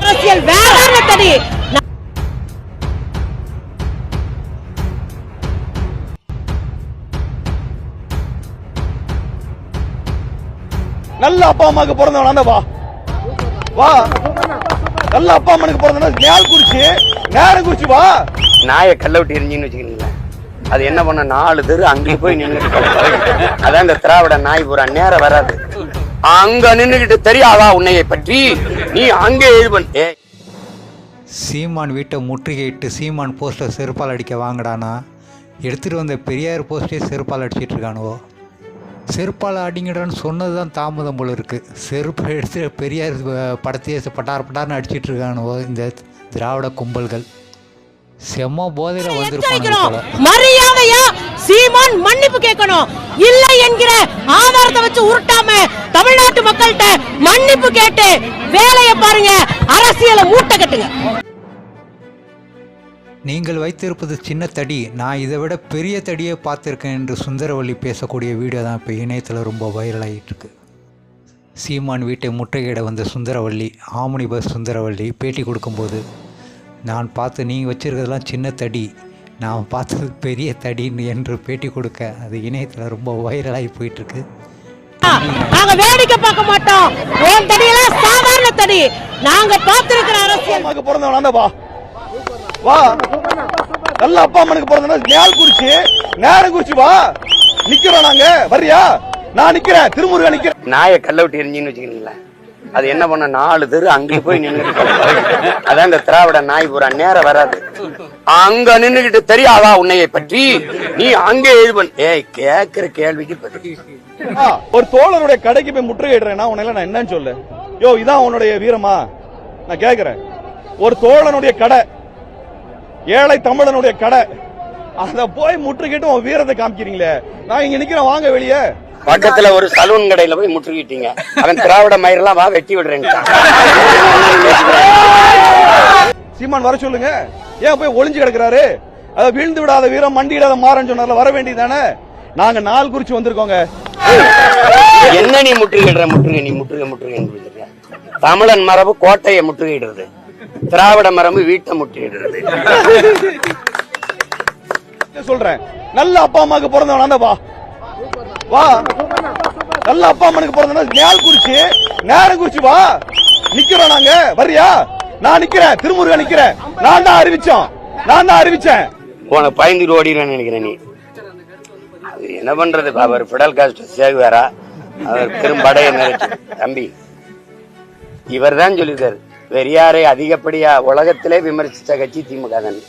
அரசியல் வேற தனி. நல்ல அப்பா அம்மாக்கு பிறந்தவனா வா வா, நல்ல அப்பா அம்மனுக்கு பிறந்தவனா நேரம் குறிச்சு நேரம் குறிச்சு வா. நாயை கல்ல விட்டு எரிஞ்சின்னு வச்சுக்கிறீங்களா, அது என்ன பண்ண 4 தெரு அங்கே போய் நின்று. அதான் இந்த திராவிட நாய் பூரா நேரம் வராது. அங்க நின்றுகிட்டு தெரியாதா உன்னையை பற்றி, நீ அங்கே எழுபன். சீமான் வீட்டை முற்றுகையிட்டு சீமான் போஸ்டர் செருப்பால் அடிக்க வாங்கடானா, எடுத்துகிட்டு வந்த பெரியார் போஸ்டே செருப்பால் அடிச்சிட்டு இருக்கானுவோ. செருப்பால் அடிங்கடான்னு சொன்னது தான் தாமதம் போல இருக்குது. செருப்பை எடுத்து பெரியார் படத்தையே பட்டார்னு அடிச்சிட்டு இருக்கானுவோ இந்த திராவிட கும்பல்கள். செம்ம போதையில வந்திருப்பாங்க. மரியாதையா சீமான் மன்னிப்பு கேட்கணும். இல்லை என்கிற ஆதாரத்தை வச்சு உருட்டாம தமிழ்நாட்டு மக்கள்கிட்ட மன்னிப்பு கேட்டு வேலையை பாருங்க, அரசியலை மூட்டை கட்டுங்க. நீங்கள் வைத்திருப்பது சின்ன தடி, நான் இதை விட பெரிய தடியை பார்த்துருக்கேன் என்று சுந்தரவல்லி பேசக்கூடிய வீடியோ தான் இப்போ இணையத்தில் ரொம்ப வைரல் ஆகிட்டுருக்கு. சீமான் வீட்டை முற்றுகையிட வந்த சுந்தரவல்லி, ஆம்னி பஸ் சுந்தரவல்லி பேட்டி கொடுக்கும்போது, நான் பார்த்து நீங்கள் வச்சுருக்கிறதுலாம் சின்ன தடி, நான் பார்த்தது பெரிய தடின்னு என்று பேட்டி கொடுக்க அது இணையத்தில் ரொம்ப வைரலாகி போயிட்டுருக்கு. நாங்க வேடிக்கை பார்க்க மாட்டோம். உன் தடியெல்லாம் சாதாரண தடி. நாங்க பார்த்திருக்கிற அரசியல் பிறந்தவனா வா வா, நல்ல அப்பா அம்மனுக்கு பிறந்தவனா நேரம் குறிச்சு நேரம் குறிச்சு வா. நிக்கிறோம் நாங்க, வரியா? நான் நிக்கிறேன், திருமுருகன் நிக்கிறேன். நாயை கல்ல விட்டு எரிஞ்சின்னு வச்சுக்கிறீங்களா, அது என்ன பண்ண 4 தெரு அங்கே போய் நின்று. அதான் இந்த திராவிட நாய் பூரா நேரம் வராது. அங்க நின்றுகிட்டு தெரியாதா உன்னையை பற்றி, நீ அங்கே எழுபன். கேட்கிற கேள்விக்கு பற்றி ஒரு தோழனுடைய கடைக்கு போய் முற்றுகையிடுறேன்னா உன்னை நான் என்னன்னு சொல்லு. யோ, இதான் உன்னுடைய வீரமா? நான் கேக்குறேன். ஒரு தோழனுடைய கடை, ஏழை தமிழனுடைய கடை, அத போய் முற்றுகிட்டு உன் வீரத்தை காமிக்கிறீங்களே. நான் இங்க நிக்கிறேன், வாங்க வெளியே. பக்கத்துல ஒரு சலூன் கடையில போய் முற்றுகிட்டீங்க. அவன் திராவிட மயிரெல்லாம் வா வெட்டி விடுறேன். சீமான் வர சொல்லுங்க. ஏன் போய் ஒளிஞ்சு கிடக்குறாரு? அத வீழ்ந்து விடாத வீரம் மண்டியிடாத மாறன்னு சொன்னார்ல, வர வேண்டியதானே? நாங்க நாள் குறிச்சு வந்திருக்கோங்க. என்ன நீ முற்றுகிடுற? நீ முற்றுகை தமிழன் மரபு கோட்டையை முற்றுகையிடுறது, திராவிட மரபு வீட்டை முற்றுகையிடுறது. சொல்றேன், நல்ல அப்பா அம்மாக்கு பிறந்தவனா வா வா, நல்ல அப்பா அம்மனுக்கு பிறந்தவனா நேரம் குறிச்சு நேரம் குறிச்சு வா. நிக்கிறோம் நாங்க, வரியா? நான் நிக்கிறேன், திருமுருகன் நிக்கிறேன். நான் தான் அறிவிச்சேன். உனக்கு பயந்துட்டு ஓடிடுவேன்னு நினைக்கிறேன் நீ. அது என்ன பண்றது? அவர் பிடல் காஸ்ட் சேகுவாரா, அவர் பெரும்படையை நினைச்சு தம்பி. இவர் தான் சொல்லியிருக்காரு, பெரியாரை அதிகப்படியா உலகத்திலே விமர்சித்த கட்சி திமுக தான்.